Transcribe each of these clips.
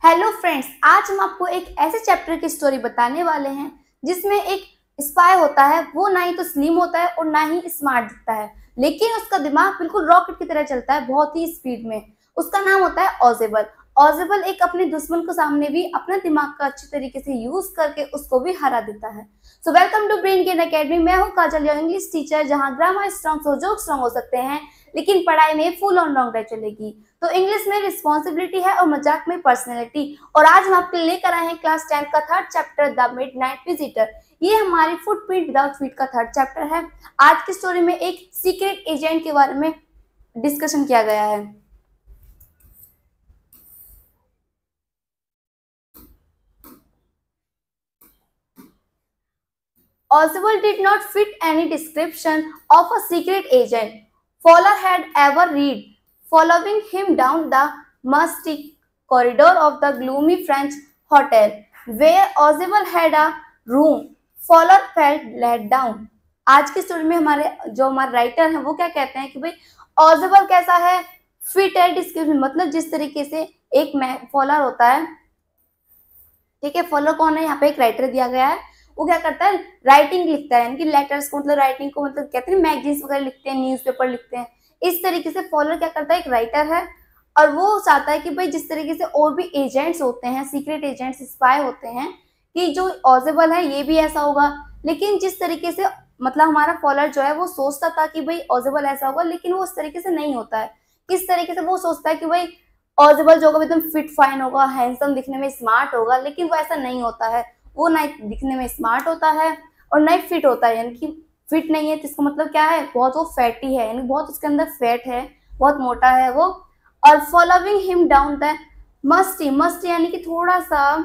Hello friends, आज हम आपको एक ऐसे चैप्टर की स्टोरी बताने वाले हैं जिसमें एक स्पाई होता है। वो ना ही तो स्लिम होता है और ना ही स्मार्ट दिखता है, लेकिन उसका दिमाग बिल्कुल रॉकेट की तरह चलता है, बहुत ही स्पीड में। उसका नाम होता है ऑजेबल। ऑजेबल एक अपने दुश्मन को सामने भी अपना दिमाग का अच्छी तरीके से यूज करके उसको भी हरा देता है। So welcome to Brain Gain Academy. मैं हूँ काजल, योर इंग्लिश टीचर, जहाँ ग्रामर स्ट्रॉन्ग हो, जोक स्ट्रॉन्ग हो सकते हैं, लेकिन पढ़ाई में फुल ऑन रॉन्ग चलेगी। तो इंग्लिश में रिस्पॉन्सिबिलिटी है और मजाक में पर्सनैलिटी। और आज हम आपके लेकर आए हैं क्लास 10 का third chapter, the midnight visitor. ये हमारी फुटप्रिंट विदाउट फीट का थर्ड चैप्टर है। आज की स्टोरी में एक सीक्रेट एजेंट के बारे में डिस्कशन किया गया है। Oswald did not fit any description of a secret agent Fowler had ever read. Following him down the musty corridor of the gloomy French hotel, where Oswald had a room, Fowler felt let down. आज की story में हमारे writer हैं वो क्या कहते हैं कि भाई ऑजेबल कैसा है, फिट है डिस्क्रिप्शन, मतलब जिस तरीके से एक फॉलोअर होता है, ठीक है। फॉलोअर कौन है, यहाँ पे एक राइटर दिया गया है। वो क्या करता है, राइटिंग लिखता है, यानी लेटर्स को, मतलब राइटिंग को, मतलब कहते हैं मैगजीन्स वगैरह लिखते हैं, न्यूज़पेपर लिखते हैं। इस तरीके से फॉलोअर क्या करता है, एक राइटर है, और वो चाहता है कि भाई जिस तरीके से और भी एजेंट्स होते हैं, सीक्रेट एजेंट्स, स्पाई होते हैं, कि जो ऑजेबल है ये भी ऐसा होगा। लेकिन जिस तरीके से मतलब हमारा फॉलोअर जो है वो सोचता था कि भाई ऑजेबल ऐसा होगा, लेकिन वो उस तरीके से नहीं होता है। किस तरीके से वो सोचता है कि भाई ऑजेबल जो होगा एकदम फिट फाइन होगा, हैंडसम, दिखने में स्मार्ट होगा, लेकिन वो ऐसा नहीं होता है। वो ना दिखने में स्मार्ट होता है और ना ही फिट होता है, यानी कि फिट नहीं है तो इसका मतलब क्या है, बहुत वो फैटी है, यानी बहुत उसके अंदर फैट है, बहुत मोटा है वो। और following him down the musty, must यानी कि थोड़ा सा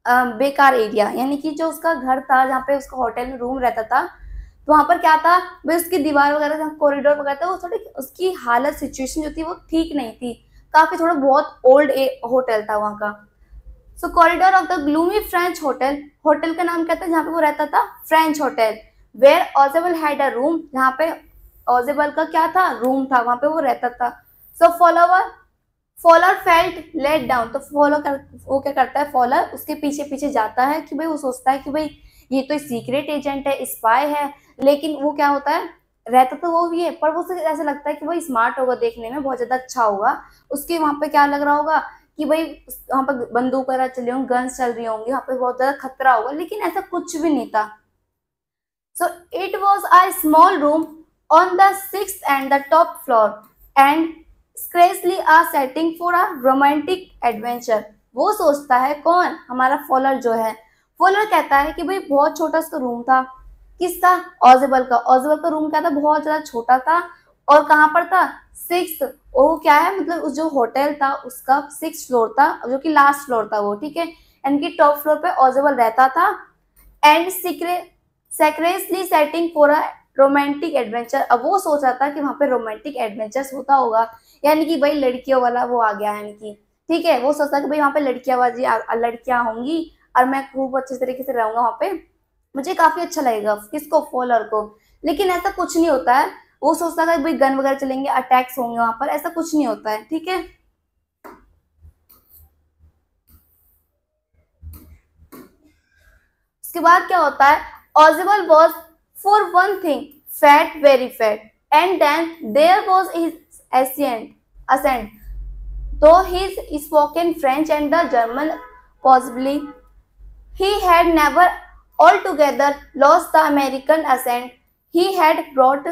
बेकार एरिया, यानी कि जो उसका घर था, जहाँ पे उसका होटल में रूम रहता था, तो वहां पर क्या था भाई, उसकी दीवार वगैरह, कॉरिडोर वगैरह था, वो थोड़ी उसकी हालत, सिचुएशन जो थी वो ठीक नहीं थी, काफी थोड़ा बहुत ओल्ड होटल था वहां का। So corridor of the gloomy French hotel, hotel का नाम क्या था जहाँ पे वो रहता था, French hotel. Where Ozable had a room, जहाँ पे ऑजेबल का क्या था, रूम था, वहां पे वो रहता था। सो फॉलोअर फेल्ट लेट डाउन, तो वो क्या करता है, फॉलोअर उसके पीछे पीछे जाता है कि भाई वो सोचता है कि भाई ये तो सीक्रेट एजेंट है, स्पाई है, लेकिन वो क्या होता है, रहता तो वो भी है, पर वो ऐसा लगता है कि भाई स्मार्ट होगा, देखने में बहुत ज्यादा अच्छा होगा। उसके वहां पे क्या लग रहा होगा कि भाई वहां पर बंदूक वगैरह चली होंगी, गन्स चल रही होंगी, वहां पे बहुत ज्यादा खतरा होगा, लेकिन ऐसा कुछ भी नहीं था। So it was a small room on the 6th and the top floor and scarcely a setting for a romantic adventure. वो सोचता है कौन, हमारा फॉलोअर जो है, फॉलोअर कहता है कि भाई बहुत छोटा उसका रूम था। किसका, ऑजेबल का। ऑजेबल का रूम क्या था, बहुत ज्यादा छोटा था, और कहाँ पर था, 6th। वो क्या है, मतलब उस जो होटल था उसका 6th फ्लोर था, जो कि लास्ट फ्लोर था वो, ठीक है। यानी कि टॉप फ्लोर पे ऑजेबल रहता था। And secretly setting for a romantic adventure. अब वो सोच रहा था कि वहां पे रोमांटिक एडवेंचर्स होता होगा, यानी कि भाई लड़कियों वाला वो आ गया, यानी कि ठीक है, वो सोचता कि भाई वहां पे लड़कियां होंगी और मैं खूब अच्छे तरीके से रहूंगा वहां पे, मुझे काफी अच्छा लगेगा। किसको, फॉलोअर को। लेकिन ऐसा कुछ नहीं होता है। वो सोचता था भाई गन वगैरह चलेंगे, अटैक्स होंगे वहां पर, ऐसा कुछ नहीं होता है, ठीक है। उसके बाद क्या होता है, Ozable was for one thing fat, very fat, and then there was his accent, though his spoken French and the German possibly, he had never altogether lost the American accent he had brought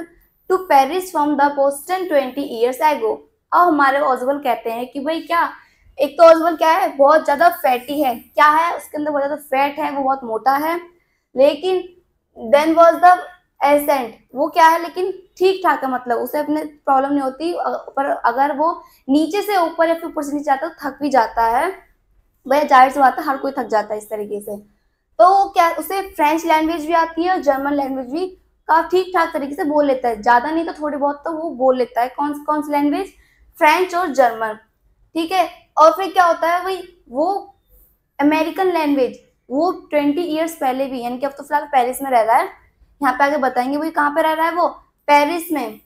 to Paris from the Boston 20 years ago. अब हमारे ऑजबल कहते हैं कि भाई क्या, एक तो ऑजबल क्या है, बहुत ज्यादा फैटी है, क्या है उसके अंदर बहुत ज्यादा फैट है, वो बहुत मोटा है, लेकिन देन वॉज द एसेंट, वो क्या है, लेकिन ठीक ठाक है, मतलब उसे अपने प्रॉब्लम नहीं होती, पर अगर वो नीचे से ऊपर या फिर ऊपर से नीचे जाता है तो थक भी जाता है। भाई जाहिर सी बात है, हर कोई थक जाता है इस तरीके से। तो क्या उसे फ्रेंच लैंग्वेज भी आती है और जर्मन लैंग्वेज भी का ठीक ठाक तरीके से बोल लेता है, ज्यादा नहीं तो थोड़ी बहुत तो वो बोल लेता है। कौन कौन सी लैंग्वेज, फ्रेंच और जर्मन, ठीक है। और फिर क्या होता है भाई, वो अमेरिकन लैंग्वेज वो 20 ईयर्स पहले भी, यानी कि अब तो फिलहाल पेरिस में रह रहा है, यहाँ पे आगे बताएंगे भाई कहाँ पे रह रहा है वो, पेरिस में।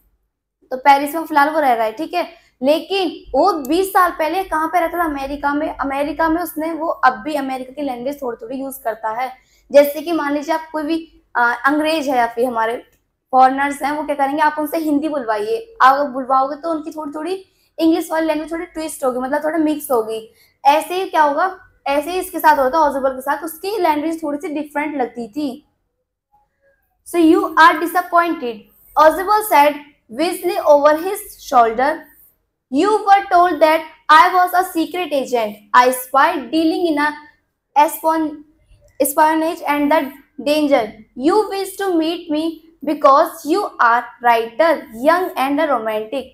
तो पेरिस में फिलहाल वो रह रहा है, ठीक है। लेकिन वो 20 साल पहले कहाँ पे रहता था, अमेरिका में। अमेरिका में उसने वो अब भी अमेरिका की लैंग्वेज थोड़ी थोड़ी यूज करता है। जैसे कि मान लीजिए आप कोई भी अंग्रेज है या फिर हमारे फॉरेनर्स हैं, वो क्या करेंगे, आप उनसे हिंदी बुलवाइए, आप बुलवाओगे तो उनकी थोड़ी थोड़ी इंग्लिश वाली लैंग्वेज थोड़ी ट्विस्ट होगी, मतलब थोड़ा मिक्स होगी। ऐसे ही क्या होगा, ऐसे ही इसके साथ होता है ऑजिबल के साथ, उसकी लैंग्वेज थोड़ी सी डिफरेंट लगती थी। So you are disappointed, Ozybal said Weasley over his shoulder. You were told that I was a secret agent. I spied dealing in a espionage and the danger. You wish to meet me because you are writer, young and a romantic.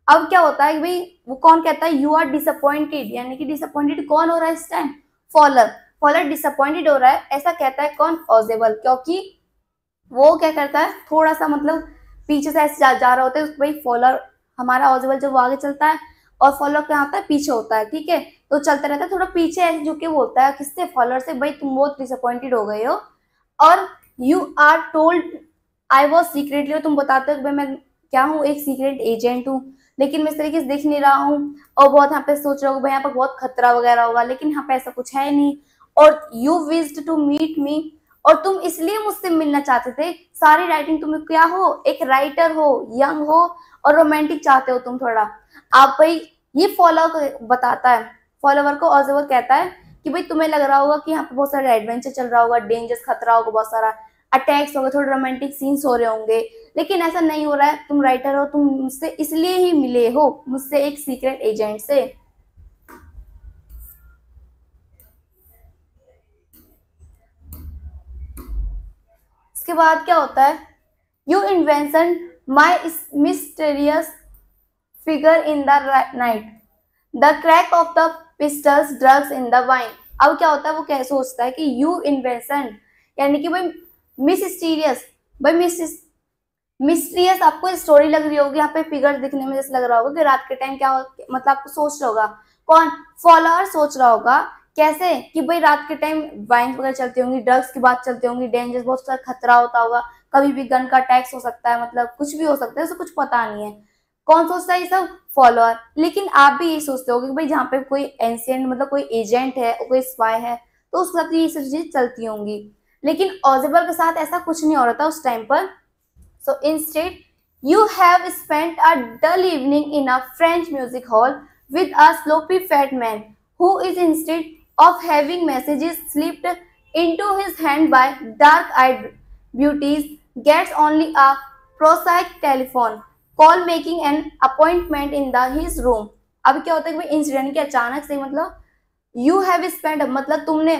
अब क्या होता है भाई, वो कौन कहता है you are disappointed, यानी कि डिसअपॉइंटेड कौन हो रहा है इस टाइम, फॉलर। फॉलर डिसअपॉइंटेड हो रहा है, ऐसा कहता है कौन, ऑजेबल, क्योंकि वो क्या करता है, थोड़ा सा मतलब पीछे से ऐसे जा रहा होता है भाई, फॉलोअर हमारा ऑजिबल जब वो आगे चलता है और फॉलोअर क्या होता है पीछे होता है, ठीक है, तो चलता रहता है, थोड़ा पीछे ऐसे झुके बोलता है किससे, फॉलोअर से, भाई तुम बहुत डिसअपॉइंटेड हो गए हो। और you are told I was secretly, तुम बताते हो भाई मैं क्या हूँ, एक सीक्रेट एजेंट हूँ, लेकिन मैं इस तरीके से दिख नहीं रहा हूँ, और बहुत यहाँ पे सोच रहे हो भाई यहाँ पर बहुत खतरा वगैरह होगा, लेकिन यहाँ पे ऐसा कुछ है नहीं। और यू विज्ड टू मीट मी, और तुम इसलिए मुझसे मिलना चाहते थे, सारी राइटिंग तुम क्या हो, एक राइटर हो, यंग हो और रोमांटिक चाहते हो तुम थोड़ा। आप भाई ये फॉलोअर बताता है, फॉलोअर को ऑजिबल कहता है कि भाई तुम्हें लग रहा होगा कि यहाँ पे बहुत सारा एडवेंचर चल रहा होगा, डेंजरस खतरा होगा, बहुत सारा अटैक्स होंगे, थोड़े रोमांटिक सीन्स हो रहे होंगे, लेकिन ऐसा नहीं हो रहा है, तुम राइटर हो, तुम मुझसे इसलिए ही मिले हो, मुझसे एक सीक्रेट एजेंट से। इसके बाद क्या होता है, you invention my mysterious figure in the night, the crack of the pistols, drugs in the wine. अब क्या होता है, वो क्या सोचता है कि यू इन्वेंशन, यानी कि भाई मिस्टीरियस, भाई मिस्टीरियस आपको स्टोरी लग रही होगी, यहाँ पे फिगर दिखने में जैसे लग रहा होगा कि रात के टाइम क्या हो, मतलब आपको सोच रहा होगा कौन, फॉलोअर सोच रहा होगा कैसे, कि भाई रात के टाइम वाइन वगैरह चलती होंगी, ड्रग्स की बात चलती होंगी, डेंजर बहुत सारा खतरा होता होगा, कभी भी गन का अटैक्स हो सकता है, मतलब कुछ भी हो सकता है, ऐसा कुछ पता नहीं है, कौन सोचता है ये सब, फॉलोअर। लेकिन आप भी यही सोचते होगे कि भाई जहाँ पे कोई एंशिएंट मतलब कोई एजेंट है, कोई स्पाई है, तो उसके साथ ये सब चीजें चलती होंगी, लेकिन ऑजिबल के साथ ऐसा कुछ नहीं हो रहा था उस टाइम पर। So instead, you have spent a dull evening in a French music hall with a sloppy fat man who is, instead of having messages slipped into his hand by dark-eyed beauties, gets only a prosaic telephone call making an appointment in his room. अब क्या होता है कि भाई incident के अचानक से, मतलब यू हैव स्पेंड, मतलब तुमने,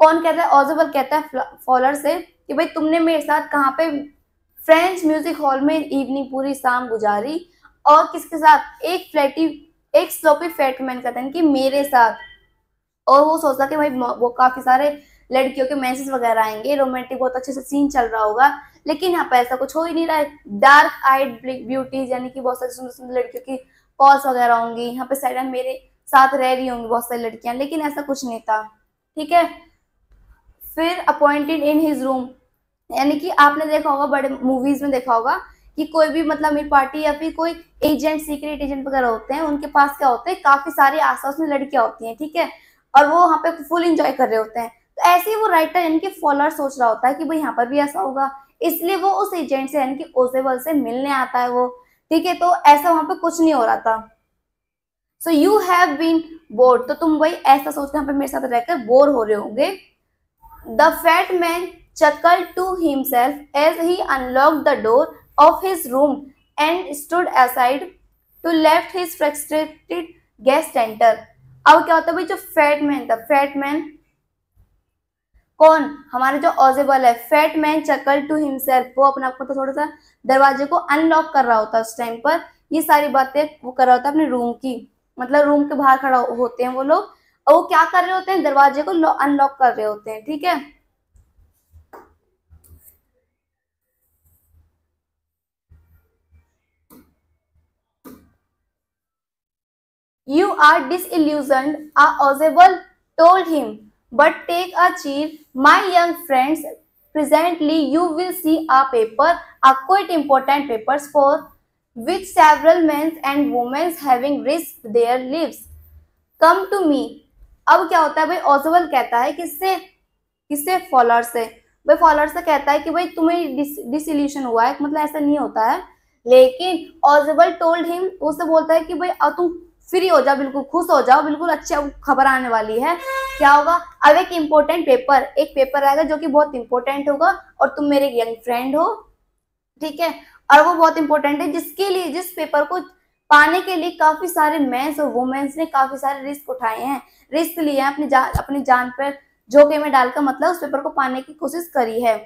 कौन कहता है, ऑजिबल कहता है फॉलोअर से कि भाई तुमने मेरे साथ कहाँ पे, फ्रेंच म्यूजिक हॉल में इवनिंग पूरी शाम गुजारी, और किसके साथ, एक स्लोपी फैटमैन कहते हैं कि मेरे साथ। और वो सोचता कि भाई वो काफी सारे लड़कियों के मैसेज वगैरह आएंगे, रोमांटिक बहुत अच्छे से सीन चल रहा होगा, लेकिन यहाँ पे ऐसा कुछ हो ही नहीं रहा है। डार्क आइड ब्यूटीज, यानी कि बहुत सारी सुंदर सुंदर लड़कियों की कॉल्स वगैरह होंगी, यहाँ पे साइड में मेरे साथ रह रही होंगी बहुत सारी लड़कियां, लेकिन ऐसा कुछ नहीं था, ठीक है। फिर अपॉइंटेड इन हिज रूम, यानी कि आपने देखा होगा बड़े मूवीज में देखा होगा कि कोई भी मतलब मेरी पार्टी या फिर कोई एजेंट, सीक्रेट एजेंट वगैरह होते हैं, उनके पास क्या होते हैं, काफी सारी आसपास में लड़कियां होती हैं, ठीक है, और वो वहाँ पे फुल एंजॉय कर रहे होते हैं। तो ऐसे ही वो राइटर यानी कि फॉलोअर सोच रहा होता है कि भाई यहाँ पर भी ऐसा होगा, इसलिए वो उस एजेंट से यानी कि ओजेबल से मिलने आता है वो, ठीक है, तो ऐसा वहां पे कुछ नहीं हो रहा था। So you have been bored, तो तुम भाई ऐसा सोच के यहाँ पे मेरे साथ रहकर बोर हो रहे होंगे। The fat man chuckled to himself as he unlocked the door of his room and stood aside to let his frustrated guest enter. अब क्या होता है भाई, जो फैट मैन था, फैट मैन कौन, हमारे जो ऑजिबल है, फैट मैन चकल टू हिमसेल्फ, वो अपने आप को तो थोड़ा सा दरवाजे को अनलॉक कर रहा होता है उस टाइम पर, ये सारी बातें वो कर रहा होता है अपने रूम की, मतलब रूम के बाहर खड़ा होते हैं वो लोग, और वो क्या कर रहे होते हैं, दरवाजे को अनलॉक कर रहे होते हैं, ठीक है। You are disillusioned, Ozebel told him, but take a cheer, my young friends. Presently, you will see a paper, a quite important papers for which several mens and womens having risked their lives come to me. अब क्या होता है भाई, ओजवल कहता है किससे, किससे, follower से। भाई फॉलोअर से कहता है कि भाई तुम्हें डिसइल्यूशन हुआ है, मतलब ऐसा नहीं होता है। लेकिन ओजवल टोल्ड हिम, उससे बोलता है कि भाई अब तुम फ्री हो जाओ, बिल्कुल खुश हो जाओ, बिल्कुल अच्छा खबर आने वाली है। क्या होगा, अब एक इम्पोर्टेंट पेपर, एक पेपर आएगा जो कि बहुत इंपॉर्टेंट होगा, और तुम मेरे यंग फ्रेंड हो, ठीक है, और वो बहुत इंपॉर्टेंट है, जिसके लिए, जिस पेपर को पाने के लिए काफी सारे मेंस और वुमेन्स ने काफी सारे रिस्क उठाए हैं, रिस्क लिए हैं, अपनी जान पर जोखिम में डालकर, मतलब उस पेपर को पाने की कोशिश करी है।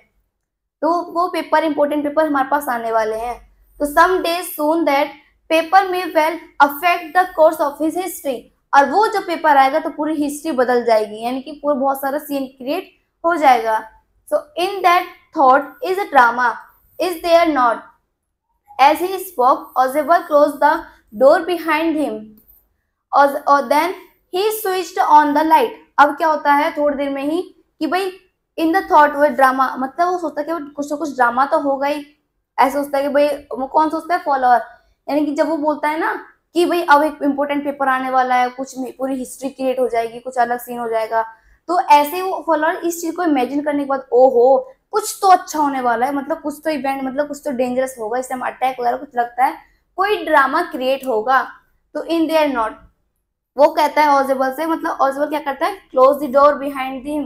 तो वो पेपर, इंपॉर्टेंट पेपर हमारे पास आने वाले हैं। तो some days soon that paper may well affect the course of his history, और वो जब पेपर आएगा तो पूरी हिस्ट्री बदल जाएगी, यानी कि पूरा बहुत सारा सीन क्रिएट हो जाएगा। So in that thought is a drama, is there not. As he spoke Ozable closed the door behind him, और then he switched on the light. अब क्या होता है थोड़ी देर में ही कि भाई इन द थॉट वो ड्रामा, मतलब वो सोचता है कि कुछ ना कुछ ड्रामा तो होगा ही। ऐसा सोचता है कि भाई, वो कौन सोचता है, फॉलोअर, यानी कि जब वो बोलता है ना कि भाई अब एक इम्पोर्टेंट पेपर आने वाला है, कुछ पूरी हिस्ट्री क्रिएट हो जाएगी, कुछ अलग सीन हो जाएगा, तो ऐसे वो फॉलोअर इस चीज को इमेजिन करने के बाद, ओहो कुछ तो अच्छा होने वाला है, मतलब कुछ तो इवेंट, मतलब कुछ तो डेंजरस होगा, इससे हम अटैक वगैरह कुछ लगता है, कोई ड्रामा क्रिएट होगा। तो इन देयर नॉट, वो कहता है ऑजेबल से, मतलब ऑजेबल क्या करता है, close the door behind him,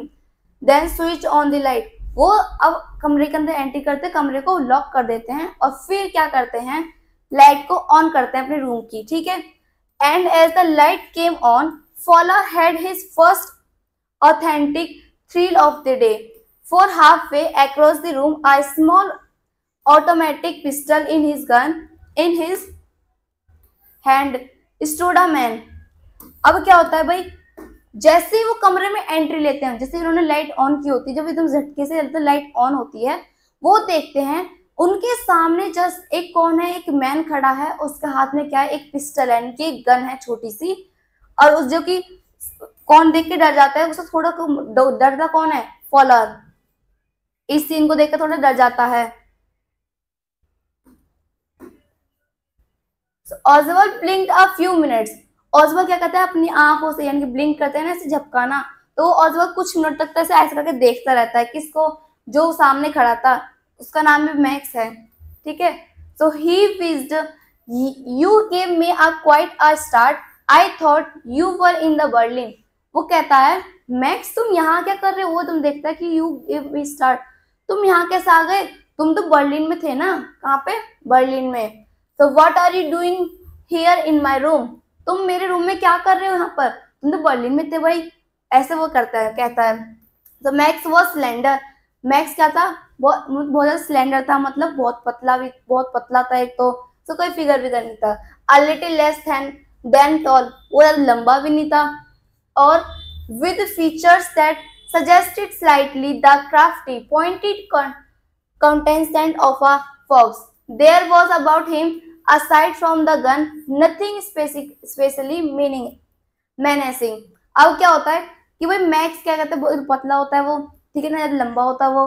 then switch on the light. वो अब कमरे के अंदर एंट्री करते, कमरे को लॉक कर देते हैं, और फिर क्या करते हैं, लाइट को ऑन करते हैं अपने रूम की, ठीक है। And as the light came on, Fowler had his first authentic thrill of the day. For halfway across the room a small automatic pistol in his gun in his hand stood a man। अब क्या होता है भाई, जैसे ही वो कमरे में entry लेते हैं, जैसे उन्होंने लाइट ऑन की होती है, जब एकदम झटके से लाइट ऑन होती है, वो देखते हैं उनके सामने जस्ट एक कौन है, एक मैन खड़ा है, उसके हाथ में क्या है, एक पिस्टल है, इनकी एक गन है छोटी सी। और उस जो कि कौन देख के डर जाता है, उससे थोड़ा डरता कौन है, फॉलोअर, इस सीन को देखकर थोड़ा डर जाता है। ऑजवल ब्लिंक्ड अ फ्यू मिनट्स, ऑजवल क्या करता है, अपनी आंखों से, यानी कि ब्लिंक करते हैं ना, ऐसे झपकाना, तो ऑजवल कुछ मिनट तक ऐसे ऐसे करके देखता रहता है, किसको, जो सामने खड़ा था, उसका नाम भी मैक्स है, ठीक है। So he whizzed, you gave me a quite a start, I thought you were in the Berlin. वो कहता है, मैक्स तुम यहाँ क्या कर रहे हो, वो तुम देखता है कि यू गिव मी स्टार्ट, तुम यहाँ कैसे आ गए, तुम तो बर्लिन में थे ना। कहाँ पे, बर्लिन में। तो what are you doing here in my room, तुम मेरे रूम में क्या कर रहे हो यहाँ पर, तुम तो बर्लिन में थे भाई, ऐसे वो करता है, कहता है। तो मैक्स वॉज स्लेंडर, मैक्स क्या था, बहुत ज्यादा स्लेंडर था, मतलब बहुत पतला भी, बहुत पतला था एक तो कोई फिगर विगर नहीं था। A little less than tall, वो लंबा भी नहीं था, और with features that suggested slightly the crafty, pointed countenance of a fox. There was about him, aside from the gun, nothing specially menacing। अब क्या होता है कि भाई मैक्स क्या कहते हैं, पतला होता है वो, ठीक है ना, लंबा होता है वो,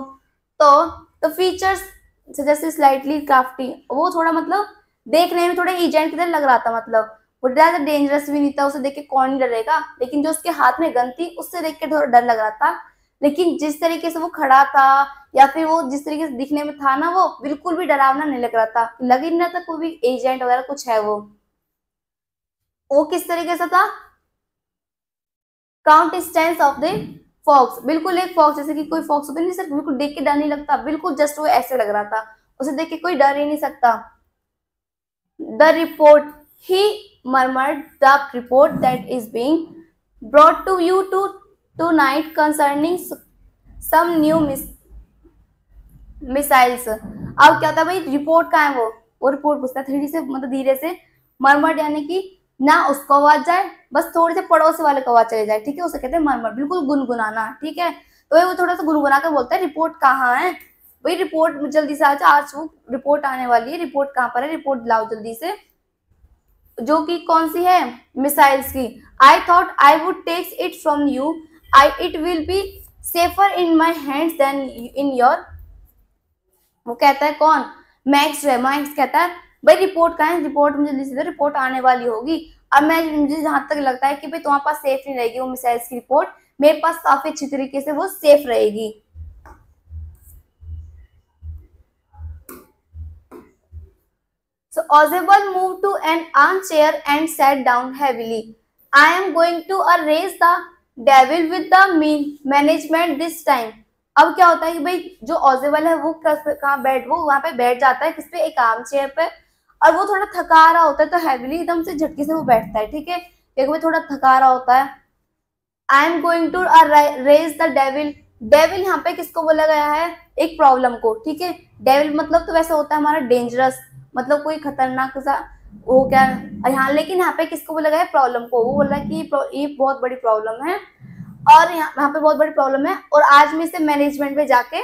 तो फीचर्स जैसे स्लाइटली क्राफ्टी, वो थोड़ा मतलब देखने में थोड़ा एजेंट की तरह लग रहा था, मतलब वो ज्यादा डेंजरस भी नहीं था, उसे देख के कौन नहीं डरेगा, लेकिन जो उसके हाथ में गन थी उससे देख के थोड़ा डर लग रहा था। लेकिन जिस तरीके से वो खड़ा था, या फिर वो जिस तरीके से दिखने में था ना, वो बिल्कुल भी डरावना नहीं लग रहा था, लग ही नहीं रहा था कोई भी एजेंट वगैरह कुछ है वो किस तरीके से था, काउंट स्टेंस ऑफ द फॉक्स, बिल्कुल एक फॉक्स, जैसे कि कोई फॉक्स होता नहीं सर, बिल्कुल देख के डर नहीं लगता, बिल्कुल जस्ट वो ऐसे लग रहा था, उसे देख के कोई डर ही नहीं सकता। The report, he murmured, the report that is being brought to you tonight concerning some new missiles। अब क्या होता है भाई, रिपोर्ट कहाँ है, वो रिपोर्ट पूछता है धीरे से, मतलब धीरे से, मरमर यानी कि ना उसको आवाज जाए, बस थोड़े से पड़ोसी वाले को आवाज चले जाए, ठीक है, उसे कहते हैं मरमर, बिल्कुल गुनगुनाना, ठीक है। तो वो थोड़ा सा गुनगुना कर बोलता है, रिपोर्ट कहाँ है भाई, रिपोर्ट जल्दी से आज वो रिपोर्ट आने वाली है, रिपोर्ट कहाँ पर है, रिपोर्ट लाओ जल्दी से, जो कि कौन सी है, मिसाइल्स की। I thought I would take it from you, it will be safer in my hands than in your. वो कहता है कौन, मैक्स जो है, मैक्स कहता है भाई रिपोर्ट कहाँ है, रिपोर्ट मुझे जल्दी से, रिपोर्ट आने वाली होगी। अब मुझे जहां तक लगता है कि भाई तुम्हारे पास सेफ नहीं रहेगी वो मिसाइल्स की रिपोर्ट, मेरे पास काफी अच्छी तरीके से वो सेफ रहेगी। So Ozable moved to an armchair and sat down heavily. I am going to erase the devil with the management this time. अब क्या होता है कि भाई जो ऑजेबल है वो वो वहां पे बैठ जाता है, किस पे, एक आर्म चेयर पे, और वो थोड़ा थका रहा होता है तो हैविली एकदम से झटके से वो बैठता है, ठीक है, क्योंकि वो थोड़ा थका रहा होता है। I am going to raise the devil. Devil यहाँ पे किसको बोला गया है, एक प्रॉब्लम को, ठीक है। डेविल मतलब तो वैसे होता है हमारा डेंजरस, मतलब कोई खतरनाक सा वो क्या यहाँ, लेकिन यहाँ पे किसको बोला गया है, प्रॉब्लम को। वो बोल रहा है कि ये बहुत बड़ी प्रॉब्लम है और यहाँ पे बहुत बड़ी प्रॉब्लम है, और आज मैं इसे मैनेजमेंट पे जाके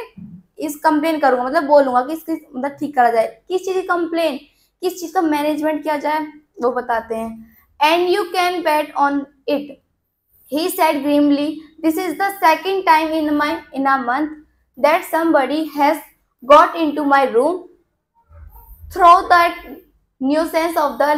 इस कंप्लेन करूंगा, मतलब बोलूंगा कि इसकी मतलब ठीक करा जाए। किस चीज की कंप्लेन, किस चीज का मैनेजमेंट किया जाए, वो बताते हैं। And you can bet on it, he said grimly, this is the second time in a month that somebody has got into my room through that nuisance of the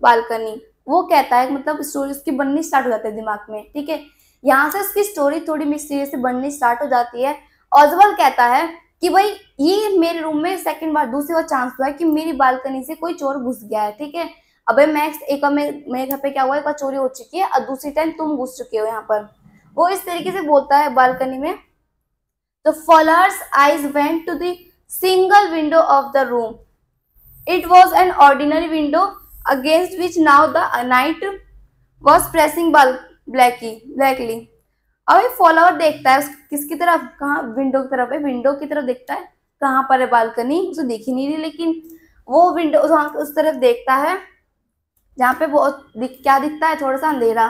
balcony। वो कहता है, मतलब story उसकी बननी start हो जाती है दिमाग में, ठीक है। यहाँ से उसकी स्टोरी थोड़ी मिस्टीरियस से बननी स्टार्ट हो जाती है। ऑजबल कहता है कि भाई ये मेरे रूम में सेकंड बार, दूसरी बार चांस हुआ है कि मेरी बालकनी से कोई चोर घुस गया है, ठीक है। अबे मैक्स, एक बार मेरे घर पे क्या हुआ है, एक बार चोरी हो चुकी है और दूसरी टाइम तुम घुस चुके हो यहाँ पर। वो इस तरीके से बोलता है बालकनी में। तो followers eyes went to the single window of the room. It was an ordinary window against which now the night was pressing blackly. अब फॉलोअर देखता है किसकी तरफ, कहाँ, विंडो की तरफ है, विंडो की तरफ देखता है, कहाँ पर है बालकनी, उसे दिख ही नहीं रही, लेकिन वो विंडो उस तरफ देखता है जहाँ पे बहुत क्या दिखता है, थोड़ा सा अंधेरा।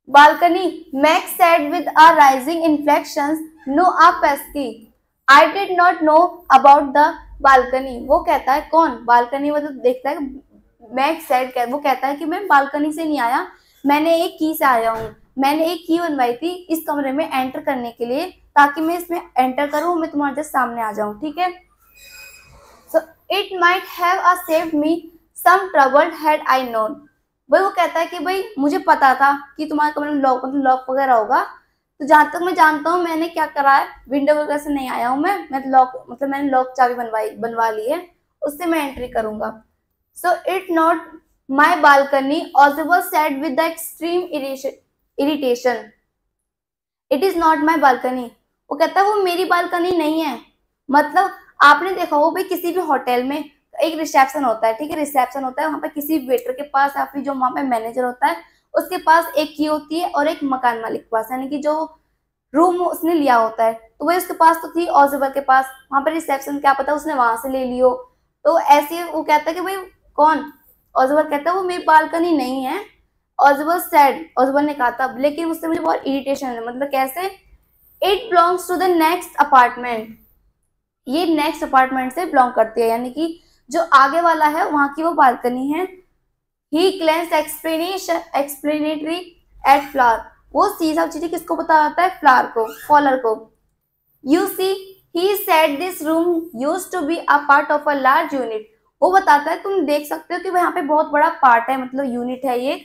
Balcony, Max said with a rising inflections, no a pesky, I did not know about the balcony. वो कहता है, कौन, बालकनी, मतलब देखता है। मैक्स सेड, वो कहता है कि मैं बालकनी से नहीं आया, मैंने एक की से आया हूँ, मैंने एक की बनवाई थी इस कमरे में एंटर करने के लिए, ताकि मैं इसमें एंटर करूं, मैं तुम्हारे जस्ट सामने आ जाऊं, ठीक है। So it might have a saved me some trouble had I known. भाई वो कहता है कि भाई मुझे पता था कि तुम्हारे कमरे में लॉक, मतलब लॉक वगैरह होगा, तो जहां तक मैं जानता हूँ मैंने क्या करा है, विंडो वगैरह से नहीं आया हूँ मैं लॉक, मतलब मैंने लॉक चाबी बनवा ली है, उससे मैं एंट्री करूंगा। So it not my balcony, Ozable said with the extreme irritation, it is not my balcony. वो कहता है वो मेरी बालकनी नहीं है। मतलब आपने देखा हो भाई किसी भी होटल में एक रिसेप्शन होता है, ठीक है, रिसेप्शन होता है, वहां पर किसी वेटर के पास या फिर जो वहां पे मैनेजर होता है उसके पास एक की होती है और एक मकान मालिक के पास, यानी कि जो रूम उसने लिया होता है, तो वही उसके पास तो थी ऑजबल के पास, वहां पर रिसेप्शन क्या पता उसने वहां से ले लियो। तो ऐसे वो कहता है कि भाई कौन, ऑजबल कहता है वो मेरी बालकनी नहीं है। ऑजबल सेड, ऑजबल ने कहा था, लेकिन उससे मुझे बहुत इरिटेशन है, मतलब कैसे, it belongs to the next apartment, ये नेक्स्ट अपार्टमेंट से बिलोंग करती है, यानी कि जो आगे वाला है वहां की वो बालकनी है। ही क्लेंस एक्सप्लेनेटरी एट फ्लावर, वो सी सब चीजें किसको बताता है, फ्लावर को, फॉलर को। You see he said this room used to be a part of a large unit, वो बताता है तुम देख सकते हो कि यहाँ पे बहुत बड़ा पार्ट है, मतलब यूनिट है ये।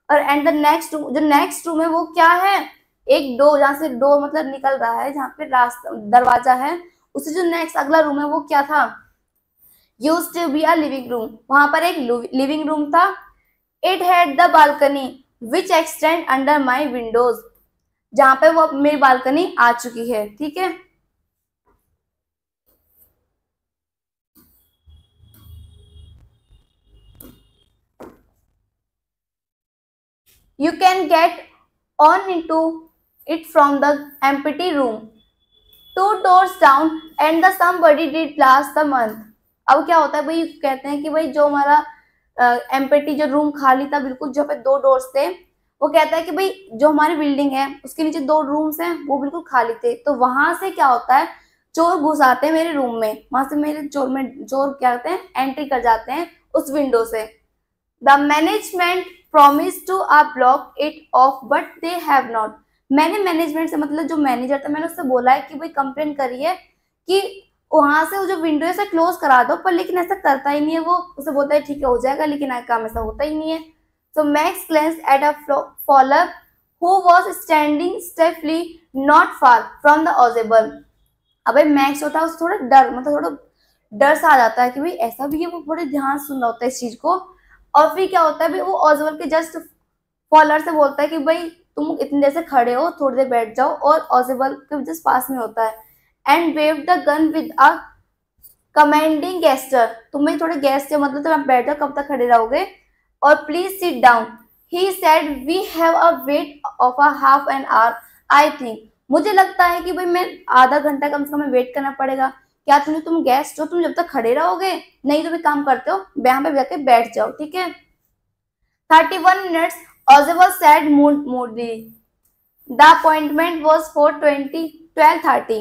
और एंड द नेक्स्ट रूम, जो नेक्स्ट रूम है वो क्या है, एक डोर, जहाँ से डोर मतलब निकल रहा है, जहाँ पे रास्ता, दरवाजा है, उससे जो नेक्स्ट अगला रूम है वो क्या था, used to be a living room, वहां पर एक लिविंग रूम था। It had the balcony which extend under my windows, जहां पे वो मेरी बालकनी आ चुकी है, ठीक है। You can get on into it from the empty room 2 doors down and the somebody did last the month। अब क्या होता है भाई, कहते हैं कि भाई जो हमारा एम्पिटी जो रूम खाली था बिल्कुल, जो पे 2 डोर्स थे, वो कहता है कि भाई जो हमारी बिल्डिंग है उसके नीचे 2 रूम्स हैं वो बिल्कुल खाली थे, तो वहां से क्या होता है, चोर घुस आते हैं मेरे रूम में, वहां से मेरे चोर क्या करते हैं, एंट्री कर जाते हैं उस विंडो से। The management promised to block it off but they have not। मैंने मैनेजमेंट से, मतलब जो मैनेजर था, मैंने उससे बोला है कि भाई कंप्लेन करिए कि वहां से वो जो विंडो है क्लोज करा दो, पर लेकिन ऐसा करता ही नहीं है वो। उसे बोलता है ठीक है हो जाएगा, लेकिन काम ऐसा होता ही नहीं है। So Max glanced at a Fowler who was standing stiffly not far from the Ozable. अबे मैक्स होता है उसको थोड़ा डर, मतलब थोड़ा डर सा आ जाता है कि भाई ऐसा भी है, वो बड़े ध्यान से सुन रहा होता है इस चीज को। और फिर क्या होता है भाई, वो ऑजेबल के जस्ट फॉलोअर से बोलता है कि भाई तुम इतनी देर से खड़े हो, थोड़ी देर बैठ जाओ, और ऑजेबल के जस्ट पास में होता है and wave the gun with a commanding gesture. तुम भी थोड़े गेस्ट है, मतलब तुम आप बैठ जाओ, कब तक खड़े रहोगे, और please sit down. He said we have a wait of a half an hour I think. मुझे लगता है कि भाई मैं आधा घंटा कम से कम वेट करना पड़ेगा। क्या तुम गेस्ट हो, तुम जब तक खड़े रहोगे? नहीं तो भी काम करते हो, यहाँ पे जाके बैठ जाओ, ठीक है। 31 minutes, Ozzy said moodily. The appointment was for 12:30।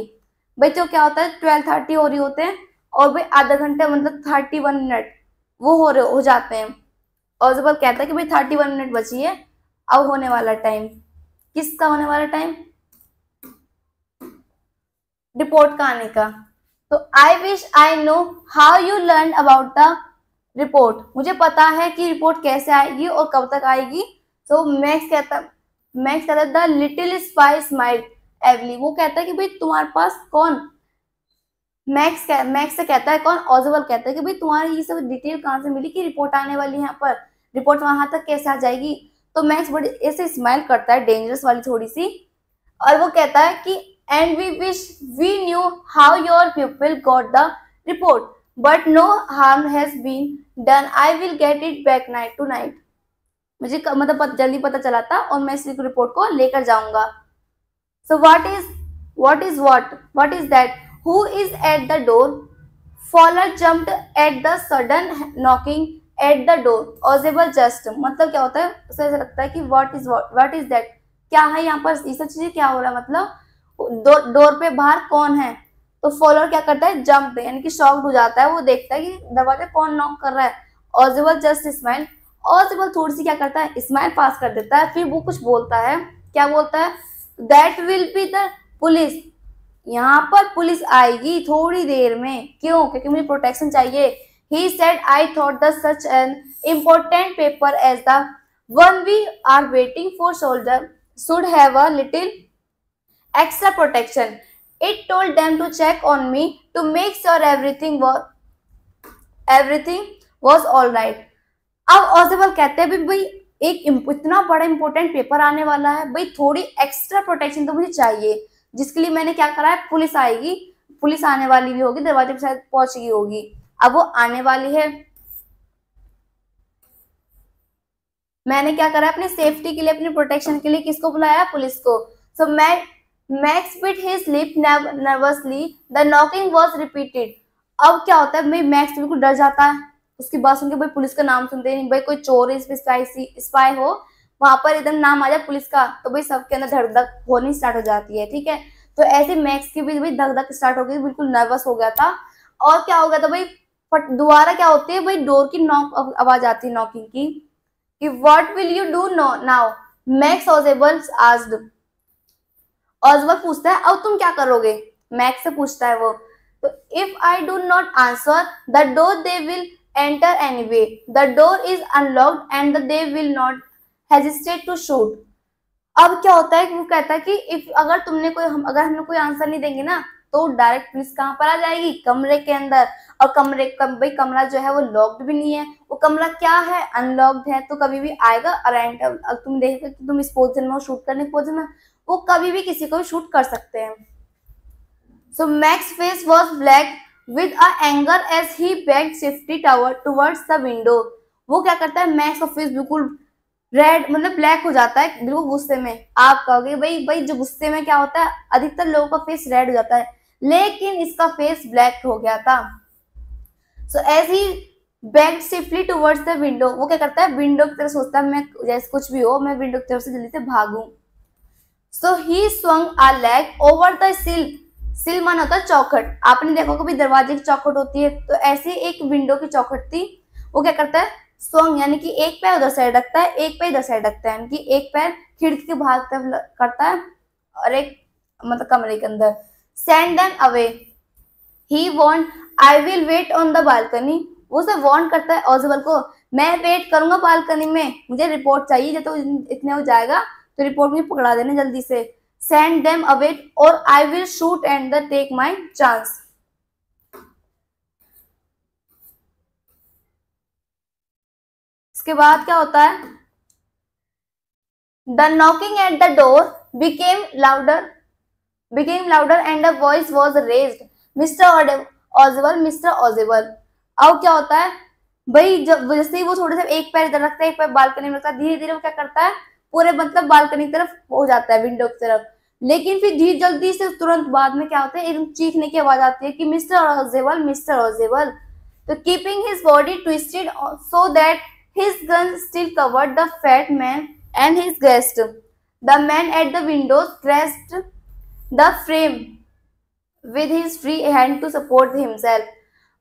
भाई तो क्या होता है, 12:30 हो रही होते हैं, और भाई आधा घंटा मतलब 31 मिनट वो हो जाते हैं। ऑजिबल कहता है कि भाई 31 मिनट बची है, अब होने वाला टाइम। किसका होने वाला टाइम? रिपोर्ट का आने का। तो I wish I know how you learn about the report. मुझे पता है कि रिपोर्ट कैसे आएगी और कब तक आएगी। तो मैक्स कहता द लिटिल स्पाई स्माइल एवली। वो कहता है कि भाई तुम्हारे पास कौन, मैक्स से कहता है कौन, ऑजिबल कहता है कि भाई तुम्हारी ये सब डिटेल कहाँ से मिली कि रिपोर्ट आने वाली है यहाँ पर, रिपोर्ट वहां तक कैसे आ जाएगी। तो मैक्स बड़ी ऐसे स्माइल करता है, डेंजरस वाली थोड़ी सी, और वो कहता है कि and we wish we knew how your people got the report but no harm has been done. I will get it back night tonight. मुझे मतलब जल्दी पता चला था और मैं इस रिपोर्ट को लेकर जाऊंगा। So what is that who is at the door. Fowler jumped at the sudden knocking at the door. Ozable just, मतलब क्या होता है, उसे ऐसा लगता है कि व्हाट इज दैट, क्या है यहाँ पर, ये सब चीजें क्या हो रहा है, मतलब डोर पे बाहर कौन है। तो फॉलोअर क्या करता है, जंप, यानी कि शॉक्ड हो जाता है, वो देखता है कि दरवाजे कौन नॉक कर रहा है। ऑजिबल जस्ट स्माइल। ऑजिबल थोड़ी सी क्या करता है, स्माइल पास कर देता है, फिर वो कुछ बोलता है। क्या बोलता है, that will be the police. यहाँ पर पुलिस आएगी थोड़ी देर में। क्यों? क्योंकि मुझे प्रोटेक्शन चाहिए। He said I thought the such an important paper as the one we are waiting for soldier should have a little extra protection. It told them to check on me to make sure everything was all right. अब ऑजिबल कहते हैं भाई एक इतना बड़ा important paper आने वाला है, भाई थोड़ी एक्स्ट्रा प्रोटेक्शन तो मुझे चाहिए, जिसके लिए मैंने क्या करा है, पुलिस आएगी, पुलिस आने वाली भी होगी, दरवाजे पे शायद पहुंच गई होगी। अब वो आने वाली है, मैंने क्या करा अपनी सेफ्टी के लिए, अपनी प्रोटेक्शन के लिए किसको बुलाया, पुलिस को। So Max bit his lip nervously, the knocking was repeated. अब क्या होता है भाई, मैक्स बिल्कुल डर जाता है उसकी बात सुन के। भाई पुलिस का नाम सुनते नहीं, भाई कोई चोर स्पाई हो वहां पर एकदम नाम आ जाए पुलिस का, तो भाई सबके अंदर धक धक होनी स्टार्ट हो जाती है, ठीक है। तो ऐसे मैक्स की भी भाई धक धक स्टार्ट हो गई, बिल्कुल नर्वस हो गया था। और क्या हो गया था भाई, दोबारा क्या होती है भाई, डोर की नॉक आवाज आती है, नॉकिंग की, कि what will you do now? Max Ozable asked। Ozable पूछता है अब तुम क्या करोगे, मैक्स से पूछता है वो। तो if I do not answer the door they will enter anyway, the door is unlocked and they will not hesitate to shoot. अब क्या होता है कि वो कहता है कि इफ अगर अगर हमें कोई आंसर नहीं देंगे ना, तो डायरेक्ट पुलिस कहाँ पर आ जाएगी, कमरे के अंदर। और भाई कमरा जो है वो लॉक्ड भी नहीं है, वो कमरा क्या है, अनलॉक्ड है, तो कभी भी आएगा अरेंट। अब तुम देखो कि तुम इस पोजीशन में हो, शूट करने की पोजीशन में, वो कभी भी किसी को भी शूट कर सकते हैं। So Max face was black with a anger as he backed swiftly towards the window. वो क्या करता है, मैक्स का फेस बिल्कुल रेड, मतलब ब्लैक हो जाता है, बिल्कुल गुस्से में। आप कहोगे भाई जो गुस्से में क्या होता है, अधिकतर लोगों का फेस रेड हो जाता है, लेकिन इसका फेस ब्लैक हो गया था। So as he backed swiftly towards the window, वो क्या करता है, विंडो की तरफ सोचता है, मैं जैसे कुछ भी हो, मैं विंडो की तरफ से जल्दी से भागूं। So he swung a leg over the sill माना होता है चौखट। आपने देखा कभी दरवाजे की चौखट होती है, तो ऐसे एक विंडो की चौखट थी। वो क्या करता है, स्वंग यानी कि एक पैर उधर साइड रखता है, एक पैर इधर साइड रखता है, यानी कि एक पैर खिड़की के बाहर तरफ करता है और एक मतलब कमरे के अंदर। Send them away, he want, I will wait on the balcony, वो उसे वॉन्ट करता है ऑजिबल को, मैं वेट करूंगा बालकनी में, मुझे रिपोर्ट चाहिए, जब तो इतने हो जाएगा तो रिपोर्ट में पकड़ा देना जल्दी से। सेंड देम अवे और I will shoot and the take my chance. इसके बाद क्या होता है, the knocking at the door became louder, and a voice was raised, mister Ozable, mister Ozable. अब क्या होता है भाई, जब जैसे ही वो थोड़े से एक पैर इधर रखता है एक पैर बालकनी में रखता है, धीरे धीरे वो क्या करता है पूरे मतलब बालकनी की तरफ हो जाता है, विंडो की तरफ। लेकिन फिर धीरे जल्दी से तुरंत बाद में क्या होता है, एकदम चीखने की आवाज आती है कि मिस्टर ऑजिबल, मिस्टर ऑजिबल। तो keeping his body twisted so that his gun still covered the fat man and his guest, the man at the windows grasped the frame with his free hand to support himself.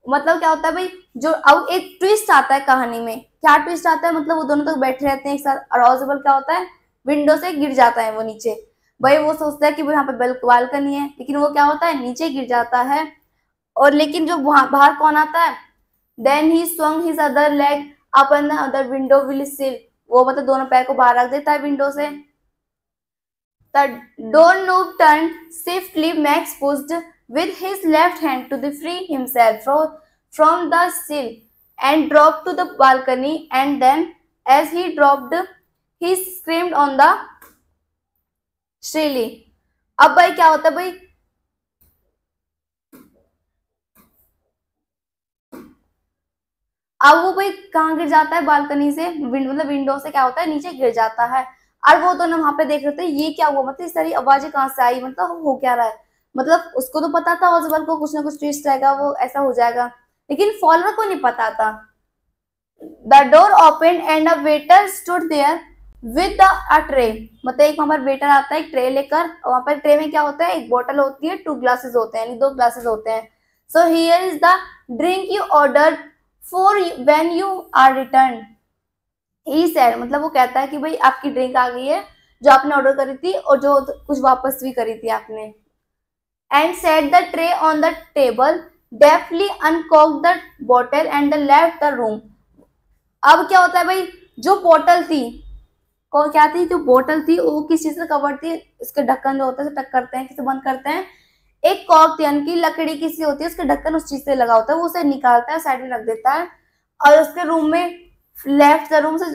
मतलब क्या होता है भाई, जो अब एक twist आता है कहानी में, क्या ट्विस्ट आता है, मतलब वो दोनों तो बैठे रहते हैं एक साथ, और ऑजिबल क्या होता है विंडो से गिर जाता है वो नीचे। भाई वो सोचता है कि यहाँ पे बालकनी है, लेकिन वो क्या होता है नीचे गिर जाता है। और लेकिन जो बाहर कौन आता है, then he swung his other leg up on the other window will sill, वो मतलब दोनों पैर को बाहर रख देता है विंडो से। The doorknob turned swiftly. Max pushed with his left hand to free himself from the sill and dropped to the balcony. And then, as he dropped, he screamed on the shrilly. अब भाई क्या होता है भाई, अब वो भाई कहाँ गिर जाता है, बालकनी से, मतलब विंडो से क्या होता है नीचे गिर जाता है। और वो दोनों वहां पे देख रहे थे ये क्या हुआ, मतलब इस सारी आवाजें कहाँ से आई, मतलब हो क्या रहा है। मतलब उसको तो पता था ऑजिबल को कुछ ना कुछ ट्विस्ट रहेगा, वो ऐसा हो जाएगा, लेकिन फॉलोअर को नहीं पता था। The door open and a waiter stood there with a tray, मतलब एक वहां पर वेटर आता है एक ट्रे लेकर, वहां पर ट्रे में क्या होता है एक बोतल होती है, 2 ग्लासेस होते हैं, यानी 2 ग्लासेस होते हैं। So here is the drink you order for when you are return, he said, मतलब वो कहता है कि भाई आपकी ड्रिंक आ गई है जो आपने ऑर्डर करी थी और जो कुछ वापस भी करी थी आपने। And set the tray on the table, deftly uncorked the bottle and left the room. अब क्या होता है भाई, जो बोतल थी, कौन क्या थी, जो बोतल थी वो किस चीज से कवर्ड थी, इसके ढक्कन जो होता है टक करते हैं, किसे बंद करते हैं, एक कॉक थी, यानी कि लकड़ी किसी होती है उसके ढक्कन उस चीज से लगा होता है, वो उसे निकालता है साइड में रख देता है, और उसके रूम में लेफ्ट रूम से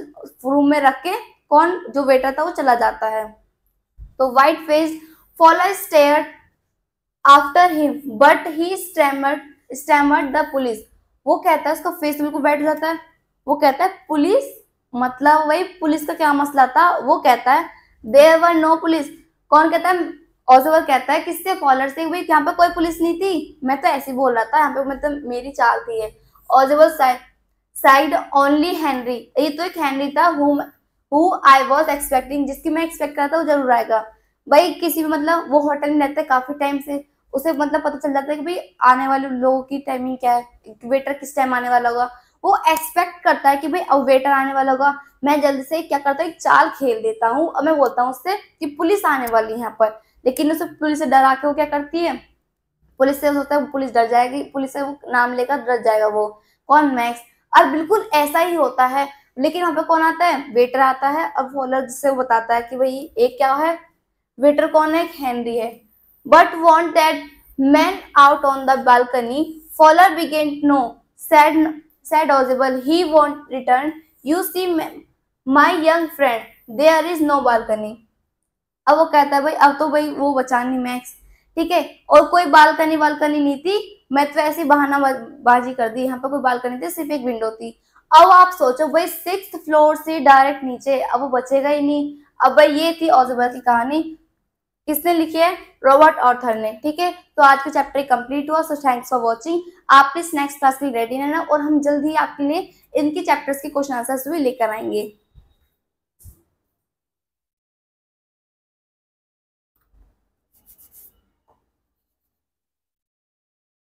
रूम में रख के कौन जो वेटर था वो चला जाता है। तो white face Fowler stare after him but he stammered the police, वो कहता है उसका फेस बिल्कुल बैठ जाता है, वो कहता है पुलिस, मतलब वही पुलिस का क्या मसला था, वो कहता है देयर वर नो पुलिस, कौन कहता है ऑजिबल कहता है किससे, फॉलोअर से, भाई यहाँ पे कोई पुलिस नहीं थी, मैं तो ऐसे ही बोल रहा था, यहाँ पे मतलब मेरी चाल थी है। ऑजिबल साइड ओनली हेनरी, ये तो एक हेनरी था हु आई वॉज एक्सपेक्टिंग, जिसकी मैं एक्सपेक्ट करता वो जरूर आएगा। भाई किसी भी मतलब वो होटल में रहता है काफी टाइम से, उसे मतलब पता चल जाता है कि भाई आने वाले लोगों की टाइमिंग क्या है, वेटर किस टाइम आने वाला होगा, वो एक्सपेक्ट करता है कि भाई अब वेटर आने वाला होगा, मैं जल्दी से क्या करता हूँ एक चाल खेल देता हूँ, और मैं बोलता हूँ उससे कि पुलिस आने वाली है यहाँ पर, लेकिन उसे पुलिस से डरा के वो क्या करती है, पुलिस से सोचता है पुलिस डर जाएगी, पुलिस से वो नाम लेकर डर जाएगा, वो कौन मैक्स। और बिल्कुल ऐसा ही होता है, लेकिन वहां पे कौन आता है, वेटर आता है, अब फॉलोअर जिससे वो बताता है कि भाई एक क्या है, वेटर कौन है, एक हेनरी है। But want that man out on the balcony, Fowler began no said Ozable, he won't return, you see my young friend there is no balcony. अब वो कहता है भाई अब तो भाई वो बचा नहीं मैक्स, ठीक है, और कोई बालकनी नहीं थी, मैं तो ऐसी बहाना बाजी कर दी, यहाँ पे कोई बालकनी थी, सिर्फ एक विंडो थी। अब आप सोचो भाई 6th फ्लोर से डायरेक्ट नीचे, अब वो बचेगा ही नहीं। अब भाई ये थी ऑजिबल की कहानी, किसने लिखी है, रॉबर्ट ऑर्थर ने, ठीक है। तो आज का चैप्टर कंप्लीट हुआ, सो थैंक्स फॉर वॉचिंग। आप प्लीज नेक्स्ट क्लास के लिए रेडी रहना, और हम जल्द ही आपके लिए इनकी चैप्टर्स के क्वेश्चन आंसर्स भी लेकर आएंगे।